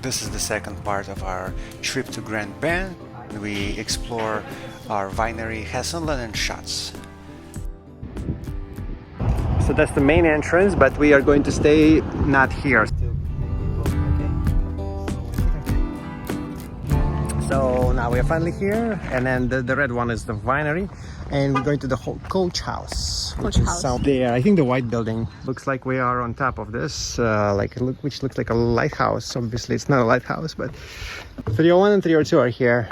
This is the second part of our trip to Grand Bend. We explore our winery Hessenland Inn Schatz. So that's the main entrance, but we are going to stay not here. So now we are finally here, and then the red one is the winery, and we're going to the whole coach house, which is out there. I think the white building looks like we are on top of this, which looks like a lighthouse. Obviously, it's not a lighthouse, but 301 and 302 are here.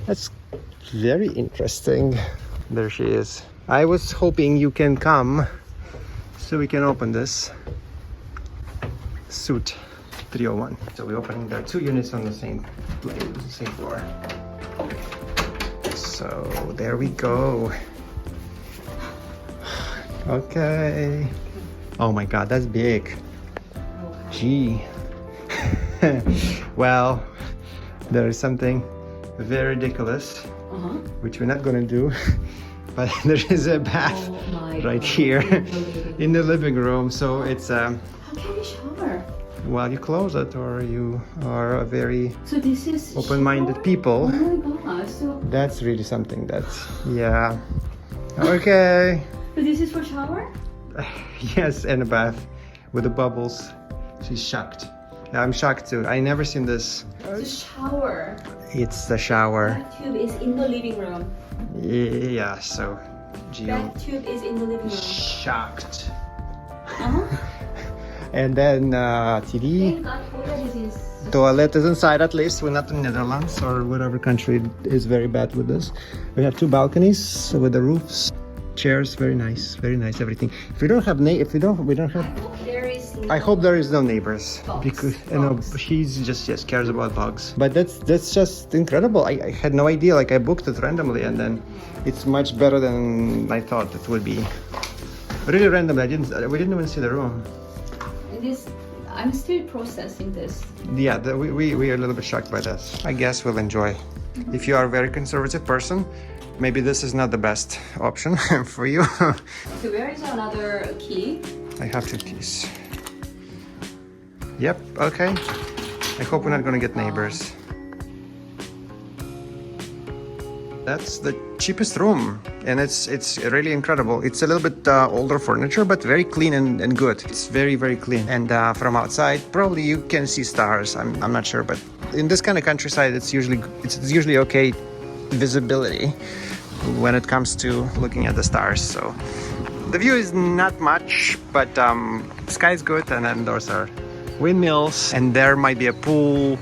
That's very interesting. There she is. I was hoping you can come so we can open this suite 301. So we're opening there, 2 units on the same floor. So there we go. Okay. Oh my god, that's big. Gee. Well, there is something very ridiculous, which we're not gonna do. But there is a bath right here in the living room. So it's How can you shower? well, you close it, or you are a very So this is open-minded shower? people. Oh my gosh. So That's really something. That's, yeah. Okay. this is for shower? Yes, and a bath with the bubbles. She's shocked. I'm shocked too. I never seen this. It's a shower. It's the shower. That tube is in the living room. Yeah, so Jiyul That tube is in the living room. shocked. Uh-huh. And then TV. Thank God toilet is Toilet is inside, at least. We're not in Netherlands or whatever country is very bad with this. We have 2 balconies with the roofs. Chairs, very nice, everything. If we don't have we don't have. there is I hope there is no neighbors, Bugs. because you know she's just cares about bugs. But that's just incredible. I had no idea. Like, I booked it randomly, and then it's much better than I thought it would be. Really randomly. We didn't even see the room. I'm still processing this. Yeah, we are a little bit shocked by this. I guess we'll enjoy. If you are a very conservative person, maybe this is not the best option for you. So where is another key? I have 2 keys. Yep, okay. I hope we're not gonna get neighbors. That's the cheapest room, and it's really incredible. It's a little bit older furniture, but very clean and good. It's very clean. And from outside, probably you can see stars. I'm not sure, but in this kind of countryside, it's usually okay visibility when it comes to looking at the stars. So the view is not much, but the sky is good, and then those are windmills, and there might be a pool,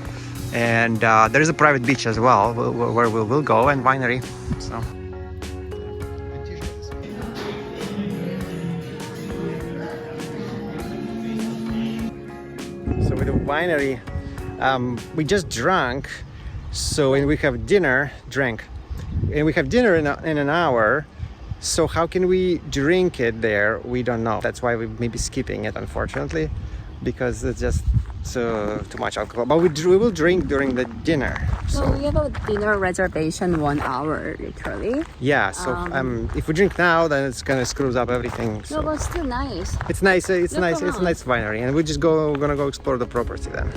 and there is a private beach as well where we'll go, and winery. So with the winery, we just drank, so, and we have dinner in an hour. So how can we drink it there? We don't know. That's why we may be skipping it, unfortunately, because it's just too much alcohol. But we will drink during the dinner. So we have a dinner reservation 1 hour, literally. yeah. So if we drink now, then it's gonna screws up everything. So. No, but still nice. It's nice. It's Look nice. It's a around. nice winery, and we're just gonna go explore the property then.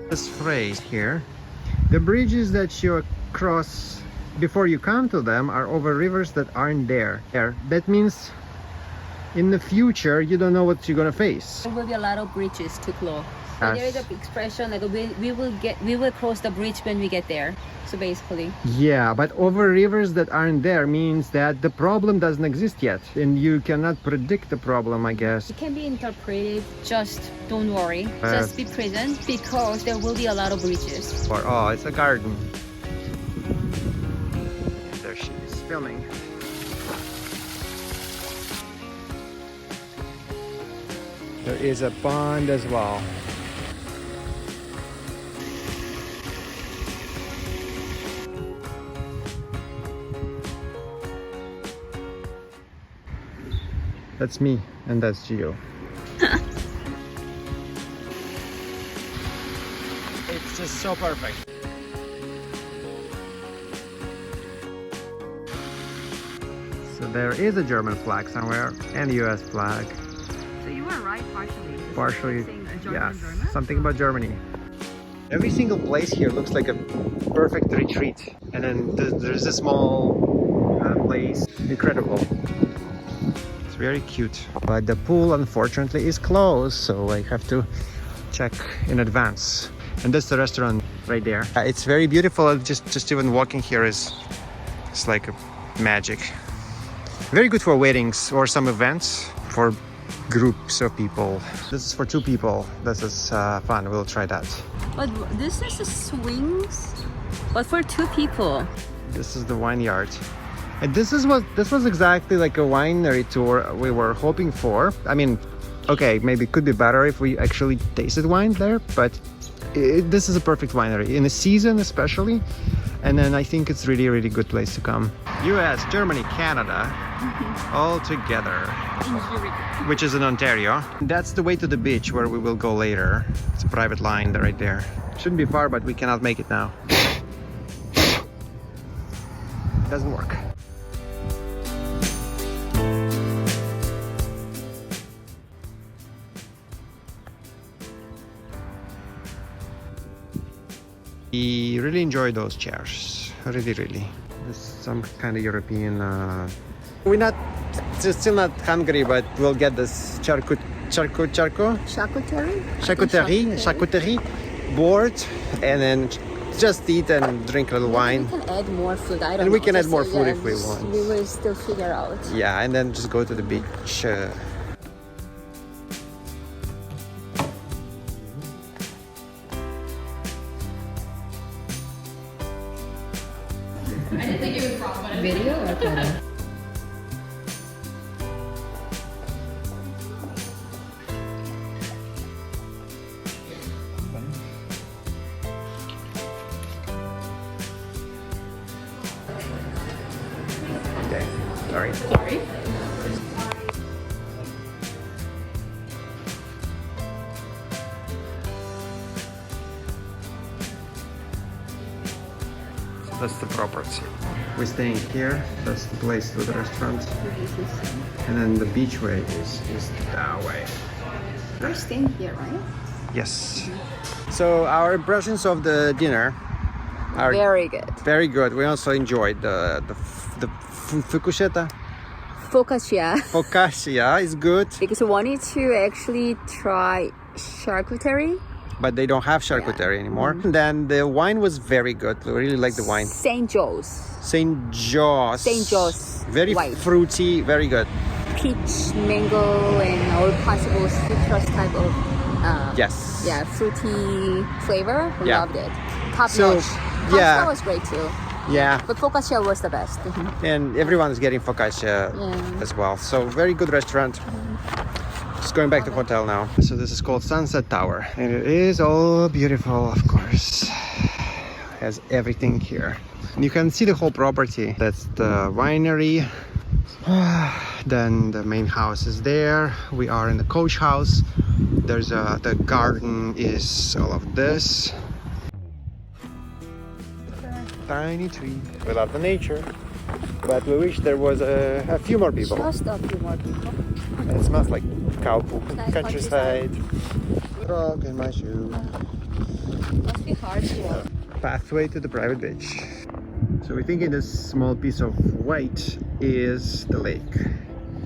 This phrase here: the bridges that you cross before you come to them are over rivers that aren't there. That means in the future you don't know what you're gonna face. There will be a lot of bridges to close. So there is an expression like we will cross the bridge when we get there. So basically, Yeah, but over rivers that aren't there means that the problem doesn't exist yet, and you cannot predict the problem, I guess. it can be interpreted. Just don't worry. Just be present because there will be a lot of bridges. Or oh, it's a garden. There she is filming. There is a pond as well. That's me, and that's Jiyul. It's just so perfect. So there is a German flag somewhere, and a US flag. So you were right partially. Partially. Saying Yeah, something about Germany. Every single place here looks like a perfect retreat. And then there's a small place. Incredible. It's very cute. But the pool, unfortunately, is closed. So I have to check in advance. And that's the restaurant right there. It's very beautiful. Just even walking here it's like a magic. Very good for weddings or some events for groups of people. This is for 2 people. This is fun. We'll try that. But this is a swings, but for 2 people. This is the vineyard. And this was exactly like a winery tour we were hoping for. I mean, okay, maybe it could be better if we actually tasted wine there, but this is a perfect winery in the season especially. And then I think it's really, really good place to come. US, Germany, Canada, all together, which is in Ontario. That's the way to the beach where we will go later. It's a private line right there. Shouldn't be far, but we cannot make it now. Doesn't work. We really enjoy those chairs. Really, really. This is some kind of European. We're still not hungry, but we'll get this charcuterie board, and then just eat and drink a little wine. We can add more food. I don't know. And we can add more Just, food if we want. We will still figure out. Yeah, and then just go to the beach. Video or photo? Okay, sorry. Sorry. That's the property. We're staying here. That's the place to the restaurant. And then the beach way is that way. We're staying here, right? Yes. So our impressions of the dinner are Very good. very good. We also enjoyed the focaccia. Focaccia is good, Because we wanted to actually try charcuterie. but they don't have charcuterie anymore. And then the wine was very good. We really like the wine. St. Joe's. St. Joe's. St. Joe's Very wine. fruity, very good. Peach, mango, and all possible citrus type of Yes. yeah, fruity flavor. We Yeah. loved it. Top So, notch. yeah. Pasta was great too. Yeah. But focaccia was the best. And everyone's getting focaccia as well. So very good restaurant. Just going back to hotel now. So this is called Sunset Tower, and it is all beautiful, of course. Has everything here. And you can see the whole property. That's the winery. Then the main house is there. We are in the coach house. There's the garden is all of this. Tiny tree. We love the nature, but we wish there was a few more people. Just a few more people. It smells like cow poop. Nice Countryside. Rock in my shoe. Must be hard to walk. Pathway to the private beach. So we're thinking this small piece of white is the lake.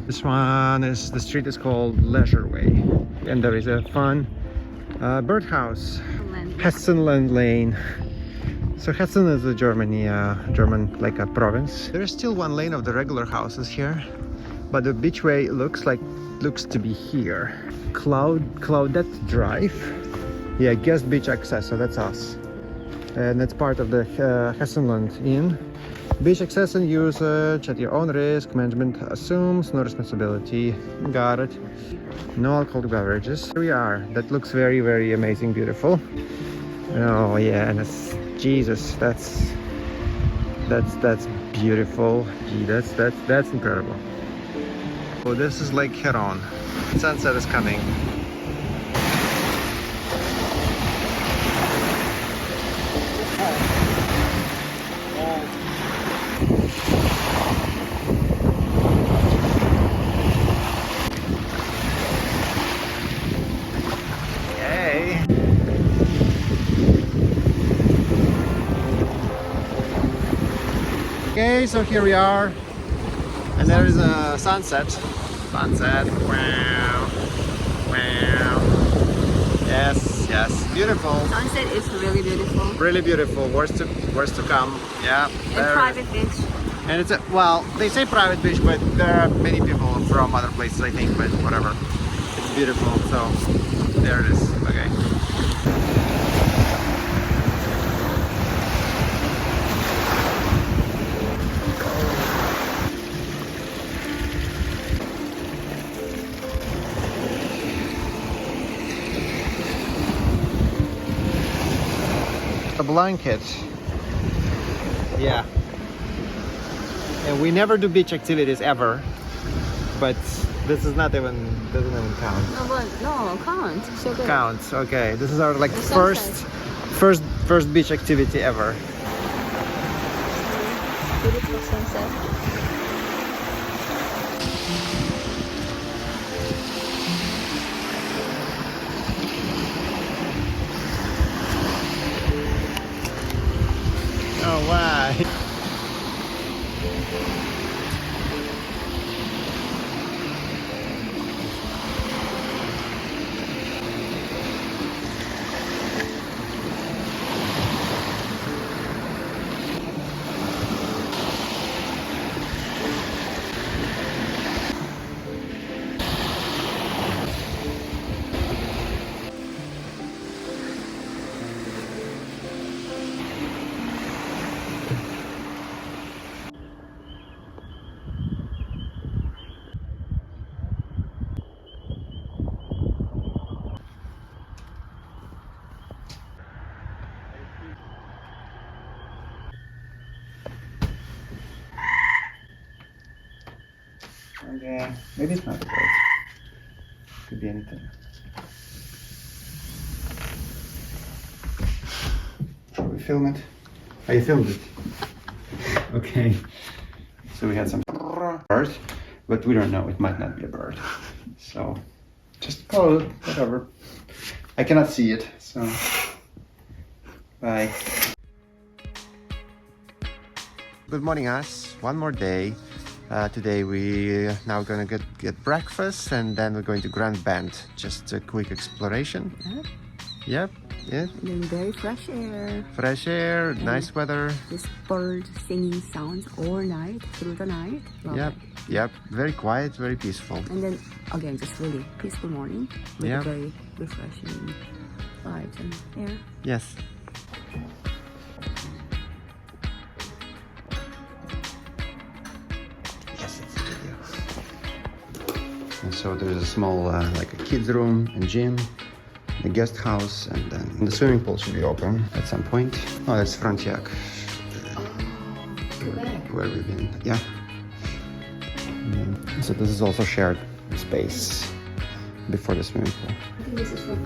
This one is, the street is called Leisure Way. And there is a fun birdhouse. Hessenland Lane. So Hessen is a German like a province. There is still one lane of the regular houses here, but the beachway looks to be here. Claudette Drive. Yeah, guest beach access. So that's us, and that's part of the Hessenland Inn. Beach access and usage at your own risk. Management assumes no responsibility. Got it. No alcoholic beverages. Here we are. That looks very, very amazing, beautiful. Oh yeah, and it's Jesus. That's beautiful. Gee, that's incredible. Oh, this is Lake Huron. Sunset is coming. Okay, so here we are, and there is a sunset. Sunset. Wow. Wow. Yes, yes. Beautiful. Sunset is really beautiful. Really beautiful. Where's to come? Yeah. And private beach. And it's a, well, they say private beach, but there are many people from other places, I think, but whatever. It's beautiful, so there it is. Okay. A blanket. Yeah. And we never do beach activities ever, but this is not even, doesn't even count. No, but no, count. So good. Counts. Okay, this is our like The first beach activity ever. Beautiful sunset. Oh wow. Okay, maybe it's not a bird. Could be anything. Shall we film it? Oh, you filmed it. Okay. So we had some bird, but we don't know. It might not be a bird. So just call it whatever. I cannot see it, so bye. Good morning, us. One more day. Today we now gonna get breakfast, and then we're going to Grand Bend. Just a quick exploration. Yep. Yeah. And then very fresh air. Fresh air, and nice weather. This bird singing sounds all night, through the night. Love Yep. it. Yep. Very quiet, very peaceful. And then again, just really peaceful morning with Yeah. very refreshing vibes and air. Yes. Yes, it's a video. And so there's a small, like a kids' room and gym, the guest house, and then the swimming pool should be open at some point. Oh, that's Frontiac. Where we've been, yeah. And so this is also shared space before the swimming pool. I think this is from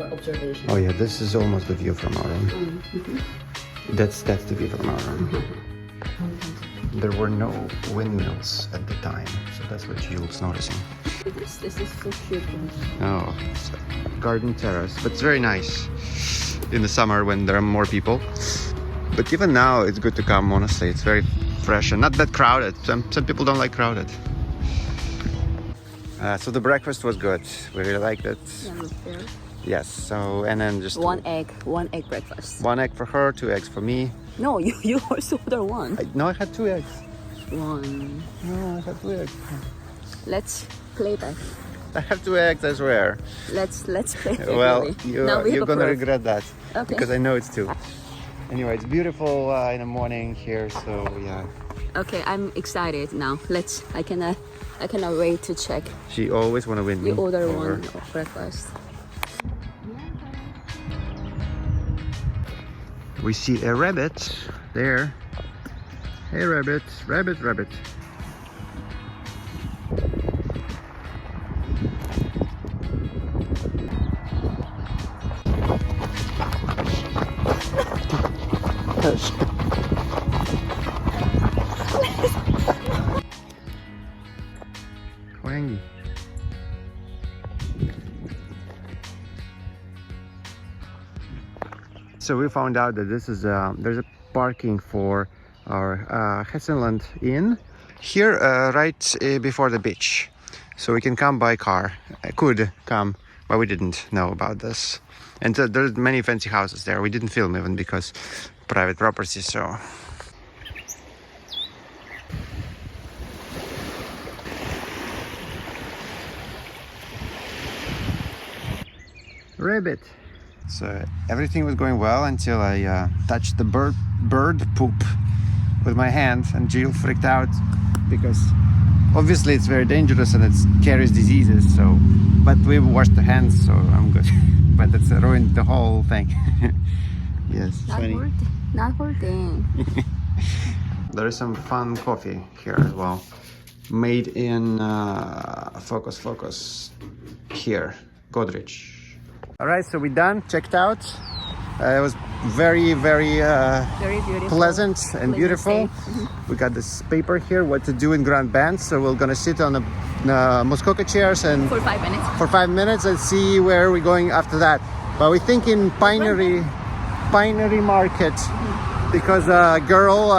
our observation. Oh yeah, this is almost the view from our room. Mm-hmm. That's the view from our room. There were no windmills at the time, so that's what Jiyul's noticing. This is so cute. Oh, it's a garden terrace, but it's very nice in the summer when there are more people. But even now, it's good to come, honestly. It's very fresh and not that crowded. Some people don't like crowded. So the breakfast was good. We really liked it. Yeah, Yes, so, and then just one egg breakfast. 1 egg for her, 2 eggs for me. No, you also order one. No, I had 2 eggs. One. No, I had 2 eggs. Let's play back. I have 2 eggs, I swear. Let's play back. Well, really. you're gonna regret that. Okay. Because I know it's 2. Anyway, it's beautiful in the morning here, so yeah. Okay, I'm excited now. I cannot wait to check. She always wanna win me You order over. one breakfast. We see a rabbit there. Hey rabbit, rabbit, rabbit. Wangi. So we found out that this is there's a parking for our Hessenland Inn here, right before the beach. So we can come by car. I could come, but we didn't know about this. And there's many fancy houses there. We didn't film even because private property, so. Rabbit. So everything was going well until I touched the bird poop with my hand, and Jiyul freaked out because obviously it's very dangerous and it carries diseases. So, but we washed the hands, so I'm good. But it's ruined the whole thing. Yes, Not hurting. There is some fun coffee here as well, made in focus here, Godrich. All right, so we're done, checked out. It was very beautiful, pleasant and beautiful. Mm-hmm. We got this paper here, what to do in grand band. So we're gonna sit on the Muskoka chairs and For 5 minutes. for 5 minutes and see where we're going after that. But we think in Pinery Market, because a girl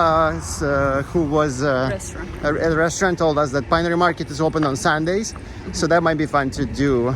who was at a restaurant told us that Pinery Market is open on Sundays, so that might be fun to do.